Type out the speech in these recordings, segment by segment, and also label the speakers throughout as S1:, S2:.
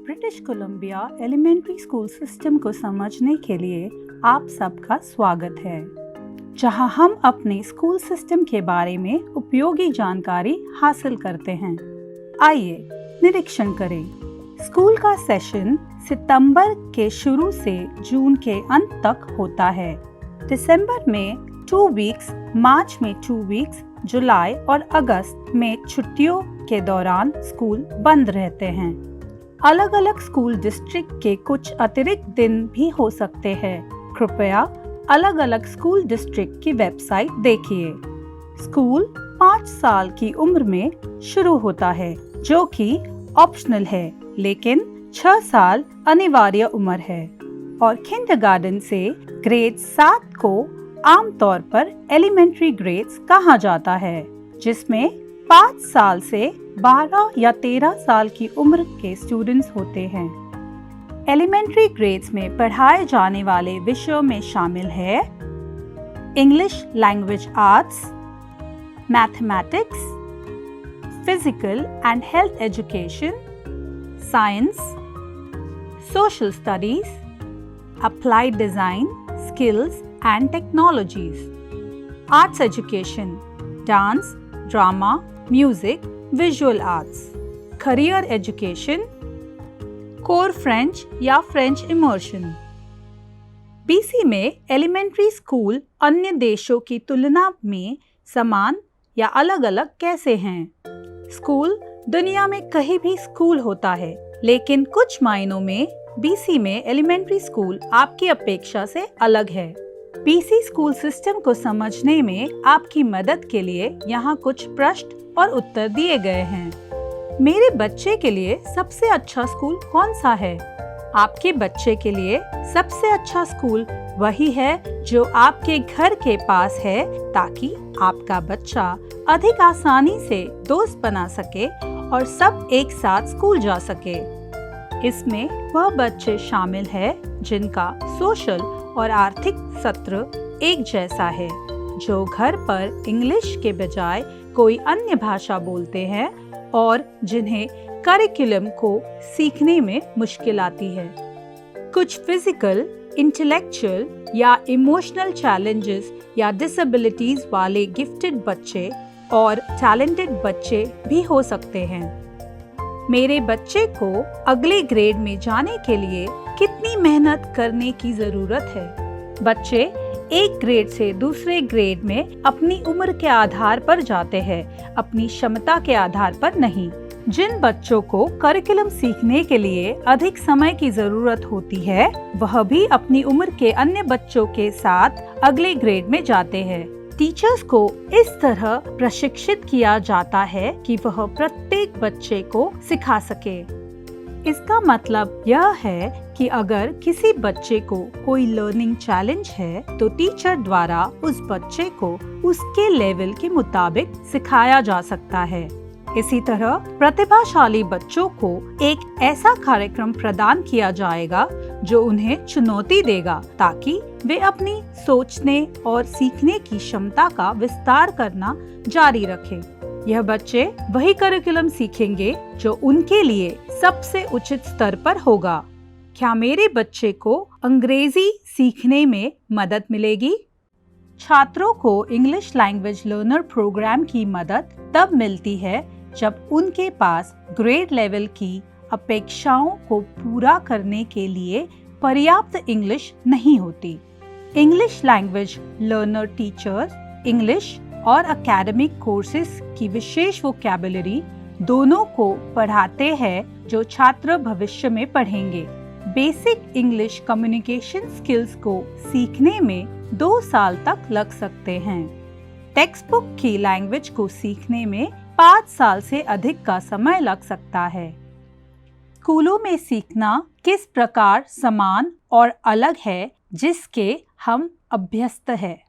S1: British Columbia elementary school system को समझने के लिए आप सबका स्वागत है, जहां हम अपने स्कूल सिस्टम के बारे में उपयोगी जानकारी हासिल करते हैं। आइए निरीक्षण करें। स्कूल का सेशन सितंबर के शुरू से जून के अंत तक होता है। दिसंबर में 2 वीक्स, मार्च में 2 वीक्स, जुलाई और अगस्त में छुट्टियों के दौरान स्कूल बंद रहते हैं। अलग अलग स्कूल डिस्ट्रिक्ट के कुछ अतिरिक्त दिन भी हो सकते हैं। कृपया अलग अलग स्कूल डिस्ट्रिक्ट की वेबसाइट देखिए। स्कूल 5 साल की उम्र में शुरू होता है, जो कि ऑप्शनल है, लेकिन 6 साल अनिवार्य उम्र है। और किंडरगार्टन से ग्रेड 7 को आमतौर पर एलिमेंट्री ग्रेड्स कहा जाता है, जिसमें 5 साल से 12 या 13 साल की उम्र के स्टूडेंट्स होते हैं। एलिमेंट्री ग्रेड्स में पढ़ाए जाने वाले विषयों में शामिल है English language arts, mathematics, physical and health education, science, social studies, applied design, skills and technologies, arts education, dance, drama, music, visual arts, career education, core French या French immersion। BC में एलिमेंट्री स्कूल अन्य देशों की तुलना में समान या अलग-अलग कैसे हैं? स्कूल दुनिया में कहीं भी स्कूल होता है, लेकिन कुछ मायनों में BC में एलिमेंट्री स्कूल आपकी अपेक्षा से अलग है। BC स्कूल सिस्टम को समझने में आपकी मदद के लिए यहाँ कुछ प्रश्न और उत्तर दिए गए हैं। मेरे बच्चे के लिए सबसे अच्छा स्कूल कौन सा है? आपके बच्चे के लिए सबसे अच्छा स्कूल वही है जो आपके घर के पास है, ताकि आपका बच्चा अधिक आसानी से दोस्त बना सके और सब एक साथ स्कूल जा सके। इसमें वह बच्चे शामिल है जिनका सोशल और आर्थिक सत्र एक जैसा है, जो घर पर इंग्लिश के बजाय कोई अन्य भाषा बोलते हैं और जिन्हें करिकुलम को सीखने में मुश्किल आती है। कुछ फिजिकल, इंटेलेक्चुअल या इमोशनल चैलेंजेस या डिसेबिलिटीज वाले गिफ्टेड बच्चे और टैलेंटेड बच्चे भी हो सकते हैं। मेरे बच्चे को अगले ग्रेड में जाने के लिए कितनी मेहनत करने की जरूरत है? बच्चे एक ग्रेड से दूसरे ग्रेड में अपनी उम्र के आधार पर जाते हैं, अपनी क्षमता के आधार पर नहीं। जिन बच्चों को करिकुलम सीखने के लिए अधिक समय की जरूरत होती है, वह भी अपनी उम्र के अन्य बच्चों के साथ अगले ग्रेड में जाते हैं। टीचर्स को इस तरह प्रशिक्षित किया जाता है कि वह प्रत्येक बच्चे को सिखा सके। इसका मतलब यह है कि अगर किसी बच्चे को कोई लर्निंग चैलेंज है, तो टीचर द्वारा उस बच्चे को उसके लेवल के मुताबिक सिखाया जा सकता है। इसी तरह प्रतिभाशाली बच्चों को एक ऐसा कार्यक्रम प्रदान किया जाएगा जो उन्हें चुनौती देगा, ताकि वे अपनी सोचने और सीखने की क्षमता का विस्तार करना जारी रखें। यह बच्चे वही करिकुलम सीखेंगे जो उनके लिए सबसे उचित स्तर पर होगा। क्या मेरे बच्चे को अंग्रेजी सीखने में मदद मिलेगी? छात्रों को इंग्लिश लैंग्वेज लर्नर प्रोग्राम की मदद तब मिलती है जब उनके पास ग्रेड लेवल की अपेक्षाओं को पूरा करने के लिए पर्याप्त इंग्लिश नहीं होती। English language learner teachers English और एकेडमिक कोर्सेज की विशेष वोकैबुलरी दोनों को पढ़ाते हैं जो छात्र भविष्य में पढ़ेंगे। बेसिक इंग्लिश कम्युनिकेशन स्किल्स को सीखने में 2 साल तक लग सकते हैं। टेक्स्ट बुक की लैंग्वेज को सीखने में 5 साल से अधिक का समय लग सकता है। स्कूलों में सीखना किस प्रकार समान और अलग है जिसके हम अभ्यस्त हैं।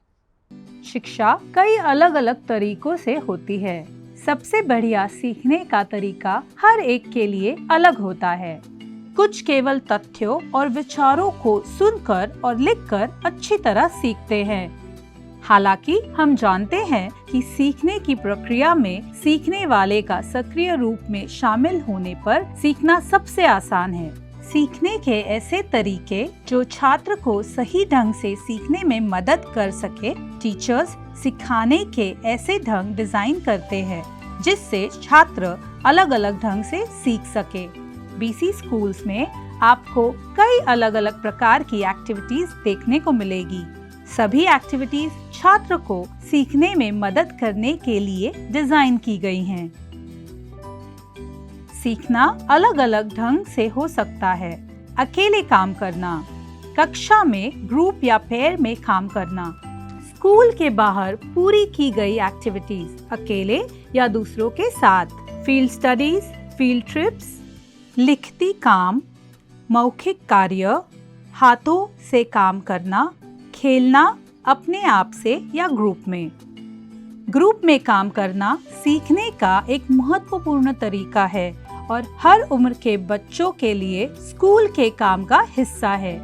S1: शिक्षा कई अलग अलग तरीकों से होती है। सबसे बढ़िया सीखने का तरीका हर एक के लिए अलग होता है। कुछ केवल तथ्यों और विचारों को सुनकर और लिखकर अच्छी तरह सीखते हैं। हालांकि हम जानते हैं कि सीखने की प्रक्रिया में सीखने वाले का सक्रिय रूप में शामिल होने पर सीखना सबसे आसान है। सीखने के ऐसे तरीके जो छात्र को सही ढंग से सीखने में मदद कर सके, टीचर्स सिखाने के ऐसे ढंग डिजाइन करते हैं जिससे छात्र अलग अलग ढंग से सीख सके। बीसी स्कूल्स में आपको कई अलग अलग प्रकार की एक्टिविटीज देखने को मिलेगी। सभी एक्टिविटीज छात्र को सीखने में मदद करने के लिए डिजाइन की गई हैं। सीखना अलग अलग ढंग से हो सकता है। अकेले काम करना, कक्षा में ग्रुप या पेयर में काम करना, स्कूल के बाहर पूरी की गई एक्टिविटीज अकेले या दूसरों के साथ, फील्ड स्टडीज, फील्ड ट्रिप्स, लिखती काम, मौखिक कार्य, हाथों से काम करना, खेलना अपने आप से या ग्रुप में। ग्रुप में काम करना सीखने का एक महत्वपूर्ण तरीका है और हर उम्र के बच्चों के लिए स्कूल के काम का हिस्सा है।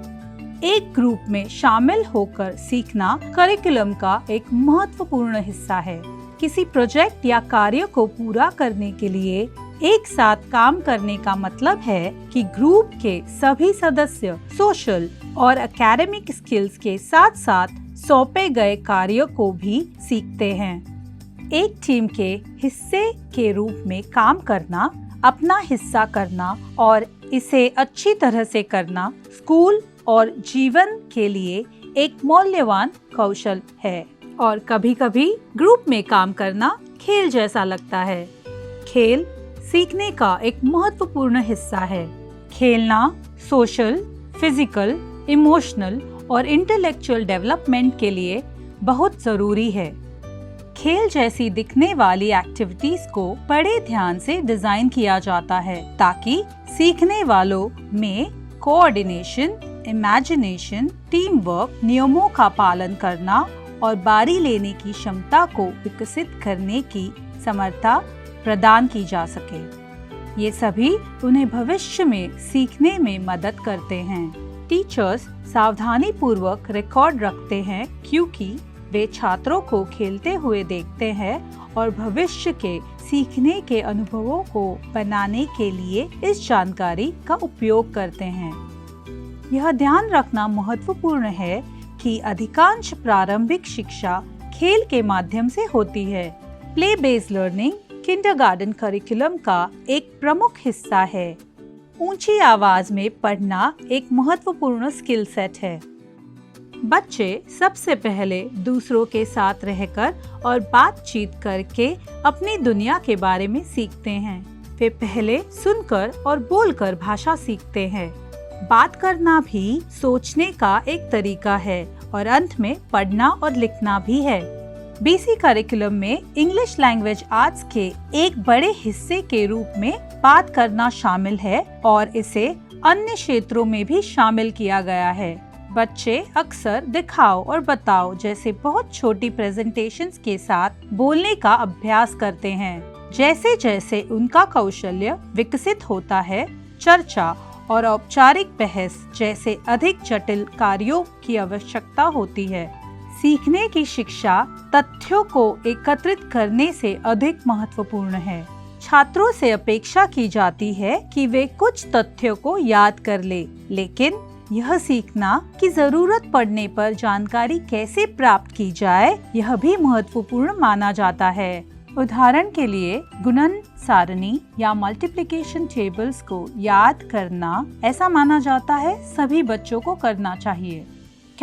S1: एक ग्रुप में शामिल होकर सीखना करिकुलम का एक महत्वपूर्ण हिस्सा है। किसी प्रोजेक्ट या कार्य को पूरा करने के लिए एक साथ काम करने का मतलब है कि ग्रुप के सभी सदस्य सोशल और एकेडमिक स्किल्स के साथ साथ सौंपे गए कार्य को भी सीखते हैं। एक टीम के हिस्से के रूप में काम करना, अपना हिस्सा करना और इसे अच्छी तरह से करना स्कूल और जीवन के लिए एक मूल्यवान कौशल है। और कभी-कभी ग्रुप में काम करना खेल जैसा लगता है। खेल सीखने का एक महत्वपूर्ण हिस्सा है। खेलना सोशल, फिजिकल, इमोशनल और इंटेलेक्चुअल डेवलपमेंट के लिए बहुत जरूरी है। खेल जैसी दिखने वाली एक्टिविटीज को बड़े ध्यान से डिजाइन किया जाता है ताकि सीखने वालों में कोऑर्डिनेशन, इमेजिनेशन, टीम वर्क, नियमों का पालन करना और बारी लेने की क्षमता को विकसित करने की समर्था प्रदान की जा सके। ये सभी उन्हें भविष्य में सीखने में मदद करते हैं। टीचर्स सावधानी पूर्वक रिकॉर्ड रखते हैं क्योंकि वे छात्रों को खेलते हुए देखते हैं और भविष्य के सीखने के अनुभवों को बनाने के लिए इस जानकारी का उपयोग करते हैं। यह ध्यान रखना महत्वपूर्ण है कि अधिकांश प्रारंभिक शिक्षा खेल के माध्यम से होती है। Play based learning kindergarten curriculum का एक प्रमुख हिस्सा है। ऊंची आवाज में पढ़ना एक महत्वपूर्ण स्किल सेट है। बच्चे सबसे पहले दूसरों के साथ रहकर और बातचीत करके अपनी दुनिया के बारे में सीखते हैं। वे पहले सुनकर और बोलकर भाषा सीखते हैं। बात करना भी सोचने का एक तरीका है और अंत में पढ़ना और लिखना भी है। बीसी करिकुलम में इंग्लिश लैंग्वेज आर्ट्स के एक बड़े हिस्से के रूप में बात करना शामिल है और इसे अन्य क्षेत्रों में भी शामिल किया गया है। बच्चे अक्सर दिखाओ और बताओ जैसे बहुत छोटी प्रेजेंटेशंस के साथ बोलने का अभ्यास करते हैं। जैसे जैसे उनका कौशल्य विकसित होता है, चर्चा और औपचारिक बहस जैसे अधिक जटिल कार्यों की आवश्यकता होती है। सीखने की शिक्षा तथ्यों को एकत्रित करने से अधिक महत्वपूर्ण है। छात्रों से अपेक्षा की जाती है कि वे कुछ तथ्यों को याद कर ले, लेकिन यह सीखना कि जरूरत पड़ने पर जानकारी कैसे प्राप्त की जाए यह भी महत्वपूर्ण माना जाता है। उदाहरण के लिए गुणन सारणी या मल्टीप्लिकेशन टेबल्स को याद करना ऐसा माना जाता है सभी बच्चों को करना चाहिए।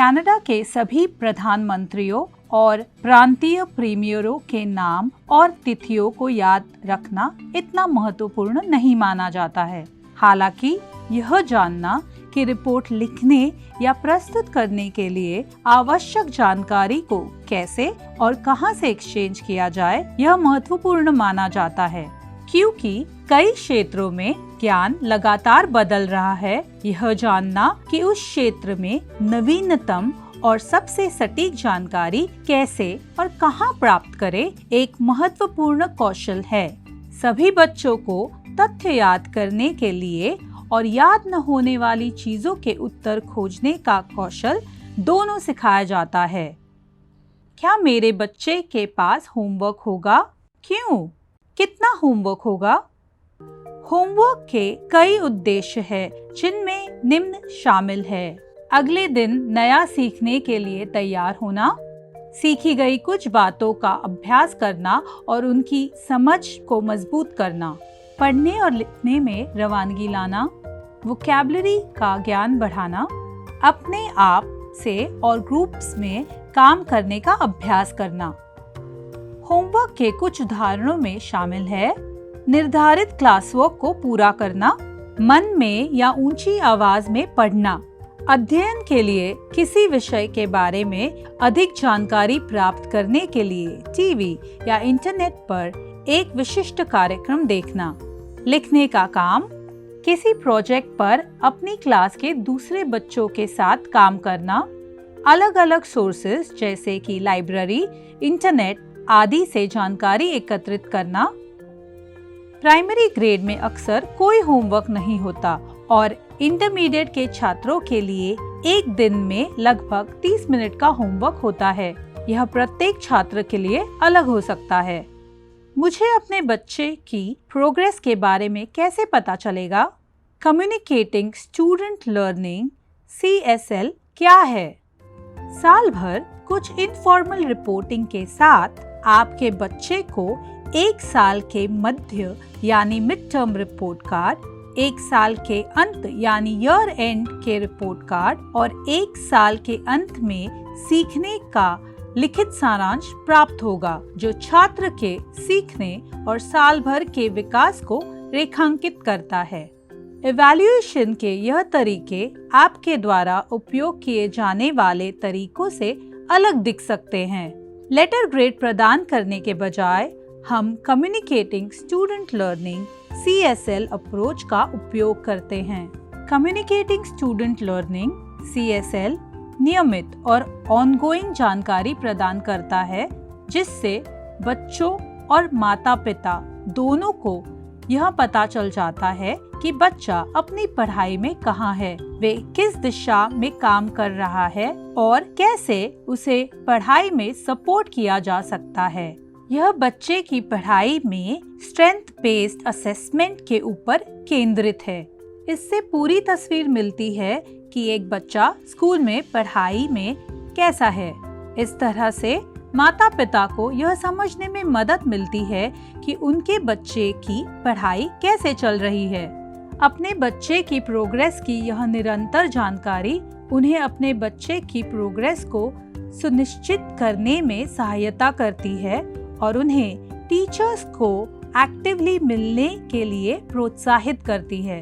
S1: कनाडा के सभी प्रधानमंत्रियों और प्रांतीय प्रीमियरों के नाम और तिथियों को याद रखना इतना महत्वपूर्ण नहीं माना जाता है। हालांकि यह जानना कि रिपोर्ट लिखने या प्रस्तुत करने के लिए आवश्यक जानकारी को कैसे और कहां से एक्सचेंज किया जाए यह महत्वपूर्ण माना जाता है। क्योंकि कई क्षेत्रों में ज्ञान लगातार बदल रहा है, यह जानना कि उस क्षेत्र में नवीनतम और सबसे सटीक जानकारी कैसे और कहां प्राप्त करें एक महत्वपूर्ण कौशल है। सभी बच्चों को तथ्य याद करने के लिए और याद न होने वाली चीजों के उत्तर खोजने का कौशल दोनों सिखाया जाता है। क्या मेरे बच्चे के पास होमवर्क होगा? क्यों? कितना होमवर्क होगा? होमवर्क के कई उद्देश्य हैं, जिनमें निम्न शामिल है। अगले दिन नया सीखने के लिए तैयार होना, सीखी गई कुछ बातों का अभ्यास करना और उनकी समझ को मजबूत करना, पढ़ने और लिखने में रवानगी लाना, वोकैबुलरी का ज्ञान बढ़ाना, अपने आप से और ग्रुप्स में काम करने का अभ्यास करना। होमवर्क के कुछ उदाहरणों में शामिल है निर्धारित क्लास वर्क को पूरा करना, मन में या ऊंची आवाज में पढ़ना, अध्ययन के लिए किसी विषय के बारे में अधिक जानकारी प्राप्त करने के लिए टीवी या इंटरनेट पर एक विशिष्ट कार्यक्रम देखना, लिखने का काम, किसी प्रोजेक्ट पर अपनी क्लास के दूसरे बच्चों के साथ काम करना, अलग अलग सोर्सेज जैसे कि लाइब्रेरी, इंटरनेट आदि से जानकारी एकत्रित करना। प्राइमरी ग्रेड में अक्सर कोई होमवर्क नहीं होता और इंटरमीडिएट के छात्रों के लिए एक दिन में लगभग 30 मिनट का होमवर्क होता है। यह प्रत्येक छात्र के लिए अलग हो सकता है। मुझे अपने बच्चे की प्रोग्रेस के बारे में कैसे पता चलेगा? कम्युनिकेटिंग स्टूडेंट लर्निंग CSL क्या है? साल भर कुछ इनफॉर्मल रिपोर्टिंग के साथ आपके बच्चे को एक साल के मध्य यानी मिड टर्म रिपोर्ट कार्ड, एक साल के अंत यानी ईयर एंड के रिपोर्ट कार्ड और एक साल के अंत में सीखने का लिखित सारांश प्राप्त होगा, जो छात्र के सीखने और साल भर के विकास को रेखांकित करता है। इवैल्यूएशन के यह तरीके आपके द्वारा उपयोग किए जाने वाले तरीकों से अलग दिख सकते हैं। लेटर ग्रेड प्रदान करने के बजाय हम communicating student learning CSL approach का उपयोग करते हैं। कम्युनिकेटिंग स्टूडेंट लर्निंग CSL नियमित और ऑनगोइंग जानकारी प्रदान करता है, जिससे बच्चों और माता-पिता दोनों को यह पता चल जाता है कि बच्चा अपनी पढ़ाई में कहाँ है, वे किस दिशा में काम कर रहा है और कैसे उसे पढ़ाई में सपोर्ट किया जा सकता है। यह बच्चे की पढ़ाई में स्ट्रेंथ बेस्ड असेसमेंट के ऊपर केंद्रित है। इससे पूरी तस्वीर मिलती है कि एक बच्चा स्कूल में पढ़ाई में कैसा है। इस तरह से माता पिता को यह समझने में मदद मिलती है कि उनके बच्चे की पढ़ाई कैसे चल रही है। अपने बच्चे की प्रोग्रेस की यह निरंतर जानकारी उन्हें अपने बच्चे की प्रोग्रेस को सुनिश्चित करने में सहायता करती है और उन्हें टीचर्स को एक्टिवली मिलने के लिए प्रोत्साहित करती है।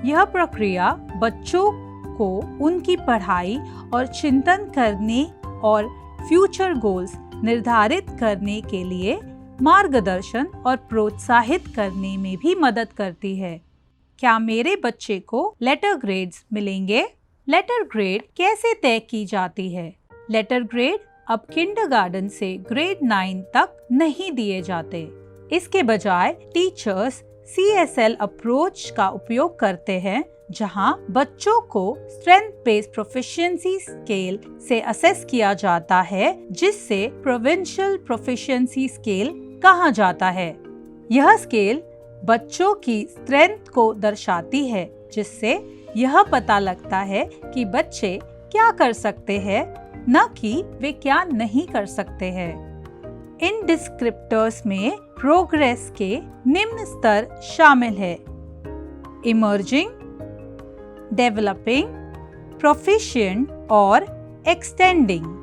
S1: यह प्रक्रिया बच्चों को उनकी पढ़ाई और चिंतन करने और फ्यूचर गोल्स निर्धारित करने के लिए मार्गदर्शन और प्रोत्साहित करने में भी मदद करती है। क्या मेरे बच्चे को लेटर ग्रेड्स मिलेंगे? लेटर ग्रेड कैसे तय की जाती है? लेटर ग्रेड अब किंडरगार्टन से ग्रेड 9 तक नहीं दिए जाते। इसके बजाय टीचर्स CSL अप्रोच का उपयोग करते हैं, जहां बच्चों को स्ट्रेंथ बेस्ड प्रोफिशिएंसी स्केल से असेस किया जाता है, जिससे प्रोविंशियल प्रोफिशिएंसी स्केल कहा जाता है। यह स्केल बच्चों की स्ट्रेंथ को दर्शाती है, जिससे यह पता लगता है कि बच्चे क्या कर सकते हैं, न कि वे क्या नहीं कर सकते हैं। इन डिस्क्रिप्टर्स में प्रोग्रेस के निम्न स्तर शामिल है: इमर्जिंग, डेवलपिंग, प्रोफिशिएंट और एक्सटेंडिंग।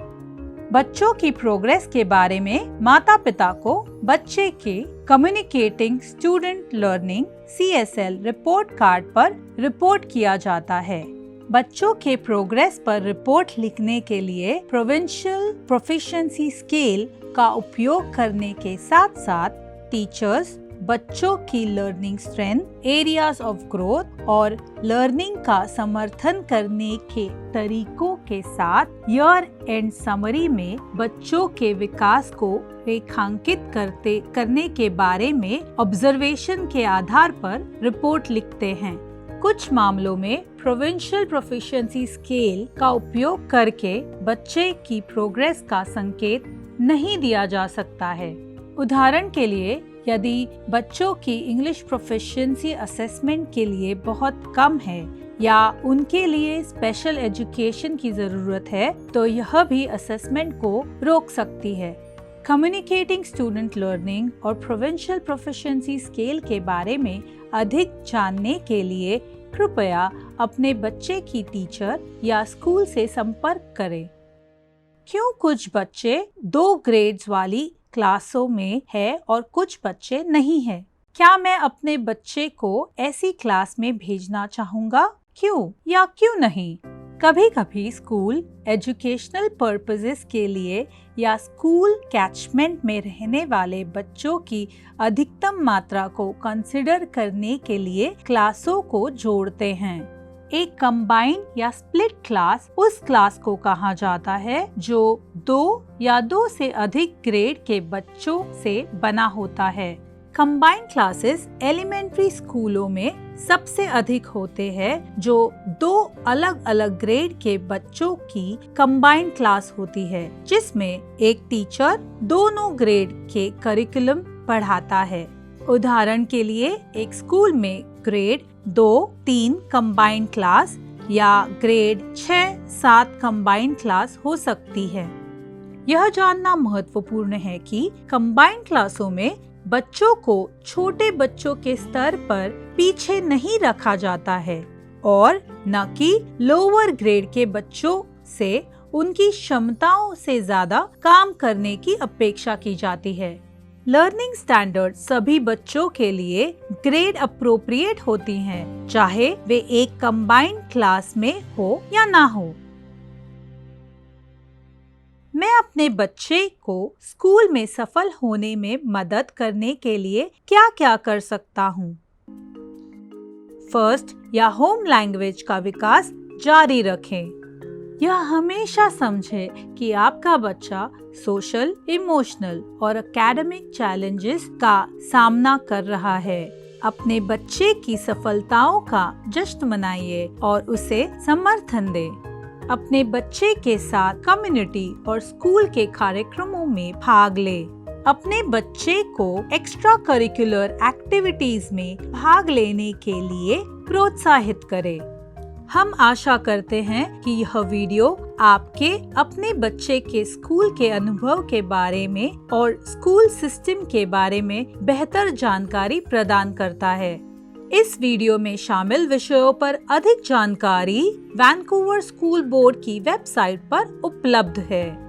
S1: बच्चों की प्रोग्रेस के बारे में माता पिता को बच्चे के communicating student learning CSL report card पर रिपोर्ट किया जाता है। बच्चों के प्रोग्रेस पर रिपोर्ट लिखने के लिए प्रोविंशियल प्रोफिशिएंसी स्केल का उपयोग करने के साथ साथ टीचर्स बच्चों की learning strength, areas of growth और लर्निंग का समर्थन करने के तरीकों के साथ ईयर एंड समरी में बच्चों के विकास को रेखांकित करने के बारे में ऑब्जर्वेशन के आधार पर रिपोर्ट लिखते हैं। कुछ मामलों में प्रोविंशियल प्रोफिशिएंसी स्केल का उपयोग करके बच्चे की प्रोग्रेस का संकेत नहीं दिया जा सकता है। उदाहरण के लिए, यदि बच्चों की इंग्लिश प्रोफिशिएंसी असेसमेंट के लिए बहुत कम है या उनके लिए स्पेशल एजुकेशन की जरूरत है, तो यह भी असेसमेंट को रोक सकती है। कम्युनिकेटिंग स्टूडेंट लर्निंग और प्रोविंशियल प्रोफिशिएंसी स्केल के बारे में अधिक जानने के लिए कृपया अपने बच्चे की टीचर या स्कूल से संपर्क करें। क्यों कुछ बच्चे 2 ग्रेड्स वाली क्लासों में है और कुछ बच्चे नहीं हैं? क्या मैं अपने बच्चे को ऐसी क्लास में भेजना चाहूँगा? क्यों या क्यों नहीं? कभी कभी स्कूल एजुकेशनल पर्पसेस के लिए या स्कूल कैचमेंट में रहने वाले बच्चों की अधिकतम मात्रा को कंसिडर करने के लिए क्लासों को जोड़ते हैं। एक कंबाइंड या स्प्लिट क्लास उस क्लास को कहा जाता है जो 2 या 2 से अधिक ग्रेड के बच्चों से बना होता है। कंबाइंड क्लासेस एलिमेंट्री स्कूलों में सबसे अधिक होते हैं, जो 2 अलग अलग ग्रेड के बच्चों की कंबाइंड क्लास होती है, जिसमें एक टीचर दोनों ग्रेड के करिकुलम पढ़ाता है। उदाहरण के लिए, एक स्कूल में ग्रेड 2-3 कंबाइंड क्लास या ग्रेड 6-7 कंबाइंड क्लास हो सकती है। यह जानना महत्वपूर्ण है कि कंबाइंड क्लासों में बच्चों को छोटे बच्चों के स्तर पर पीछे नहीं रखा जाता है और न कि लोअर ग्रेड के बच्चों से उनकी क्षमताओं से ज्यादा काम करने की अपेक्षा की जाती है। लर्निंग स्टैंडर्ड सभी बच्चों के लिए ग्रेड अप्रोप्रिएट होती हैं, चाहे वे एक कंबाइंड क्लास में हो या ना हो। मैं अपने बच्चे को स्कूल में सफल होने में मदद करने के लिए क्या क्या कर सकता हूँ? फर्स्ट या होम लैंग्वेज का विकास जारी रखें। यह हमेशा समझें कि आपका बच्चा सोशल, इमोशनल और एकेडमिक चैलेंजेस का सामना कर रहा है। अपने बच्चे की सफलताओं का जश्न मनाइए और उसे समर्थन दें। अपने बच्चे के साथ कम्युनिटी और स्कूल के कार्यक्रमों में भाग लें। अपने बच्चे को एक्स्ट्रा करिकुलर एक्टिविटीज में भाग लेने के लिए प्रोत्साहित करें। हम आशा करते हैं कि यह वीडियो आपके अपने बच्चे के स्कूल के अनुभव के बारे में और स्कूल सिस्टम के बारे में बेहतर जानकारी प्रदान करता है। इस वीडियो में शामिल विषयों पर अधिक जानकारी वैंकूवर स्कूल बोर्ड की वेबसाइट पर उपलब्ध है।